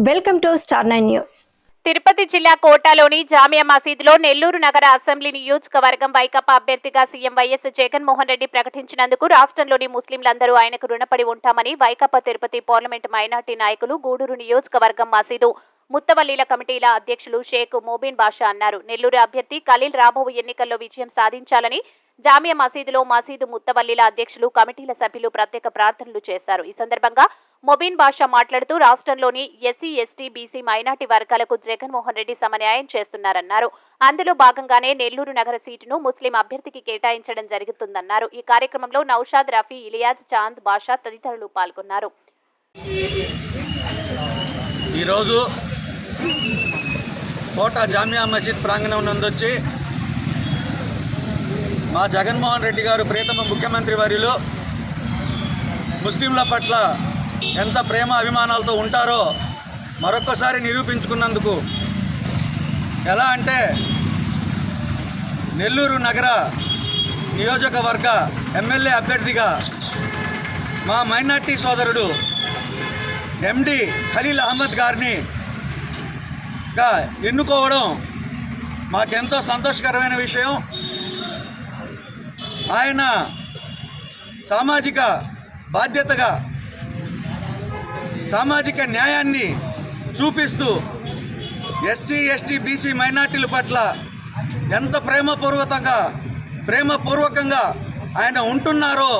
Welcome to star 9 news. Tirupati జిల్లా కోటలోని జామియా మసీదులో నెల్లూరు నగర అసెంబ్లీ నియోజకవర్గం వైకాపా అభ్యర్థిగా సీఎం వైఎస్ జగన్మోహన్ రెడ్డి ప్రకటించినందుకు రాష్ట్రంలోని ముస్లింలందరూ ఆయనకు రుణపడి ఉంటామని వైకాపా తిరుపతి పార్లమెంటు మైనార్టీ నాయకులు గూడూరు నియోజకవర్గం మసీదు ముత్తవల్లీల కమిటీల అధ్యక్షులు షేక్ మోబిన్ బాషా అన్నారు. నెల్లూరు అభ్యర్థి ఖలీల్ రాబోవు ఎన్నికల్లో విజయం సాధించాలని జామియా మసీదులో మసీదు ముత్తవల్లీల అధ్యక్షులు కమిటీల సభ్యులు ప్రత్యేక ప్రార్థనలు చేశారు. ఈ సందర్భంగా మొబిన్ బాషా మాట్లాడుతూ రాష్ట్రంలోని ఎస్సీ, ఎస్టీ, బీసీ, మైనార్టీ వర్గాలకు జగన్మోహన్ రెడ్డి సమన్యాయం చేస్తున్నారన్నారు. అందులో భాగంగానే నెల్లూరు నగర సీటును ముస్లిం అభ్యర్థికి కేటాయించడం జరుగుతుందన్నారు. ఈ కార్యక్రమంలో నౌషాద్, రఫీ, ఇలియాజ్, చాంద్, బాషా తదితరులు పాల్గొన్నారు. ఈరోజు కోట జామియా మసీద్ ప్రాంగణం నందొచ్చి మా జగన్మోహన్ రెడ్డి గారు ప్రియతమ ముఖ్యమంత్రి వర్యులు ముస్లింల పట్ల ఎంత ప్రేమ అభిమానాలతో ఉంటారో మరొక్కసారి నిరూపించుకున్నందుకు, ఎలా అంటే నెల్లూరు నగర నియోజకవర్గ ఎమ్మెల్యే అభ్యర్థిగా మా మైనార్టీ సోదరుడు ఎండి ఖలీల్ అహ్మద్ గారిని ఎన్నుకోవడం మాకెంతో సంతోషకరమైన విషయం. ఆయన సామాజిక బాధ్యతగా సామాజిక న్యాయాన్ని చూపిస్తూ ఎస్సీ, ఎస్టీ, బీసీ, మైనార్టీల పట్ల ఎంత ప్రేమపూర్వకంగా ఆయన ఉంటున్నారో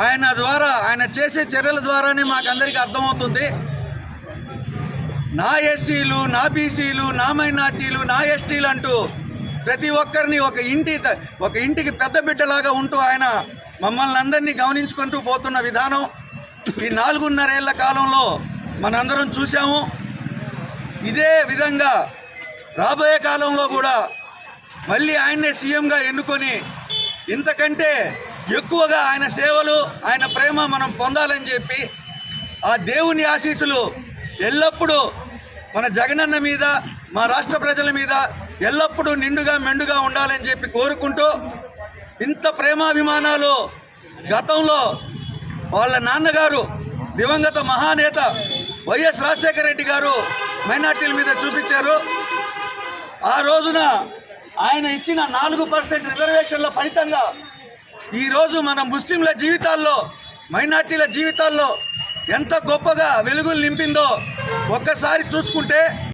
ఆయన చేసే చర్యల ద్వారానే మాకందరికీ అర్థమవుతుంది. నా ఎస్సీలు, నా బీసీలు, నా మైనార్టీలు, నా ఎస్టీలు అంటూ ప్రతి ఒక్కరిని ఒక ఇంటికి పెద్ద బిడ్డలాగా ఉంటూ ఆయన మమ్మల్ని అందరినీ గమనించుకుంటూ పోతున్న విధానం ఈ 4.5 ఏళ్ల కాలంలో మనందరం చూసాము. ఇదే విధంగా రాబోయే కాలంలో కూడా మళ్ళీ ఆయన్నే సీఎంగా ఎన్నుకొని ఇంతకంటే ఎక్కువగా ఆయన సేవలు, ఆయన ప్రేమ మనం పొందాలని చెప్పి ఆ దేవుని ఆశీస్సులు ఎల్లప్పుడూ మన జగనన్న మీద, మా రాష్ట్ర ప్రజల మీద ఎల్లప్పుడూ నిండుగా మెండుగా ఉండాలని చెప్పి కోరుకుంటూ, ఇంత ప్రేమాభిమానాలు గతంలో వాళ్ళ నాన్నగారు దివంగత మహానేత వైఎస్ రాజశేఖర రెడ్డి గారు మైనార్టీల మీద చూపించారు. ఆ రోజున ఆయన ఇచ్చిన 4% రిజర్వేషన్ల ఫలితంగా ఈరోజు మన ముస్లింల జీవితాల్లో, మైనార్టీల జీవితాల్లో ఎంత గొప్పగా వెలుగులు నింపిందో ఒక్కసారి చూసుకుంటే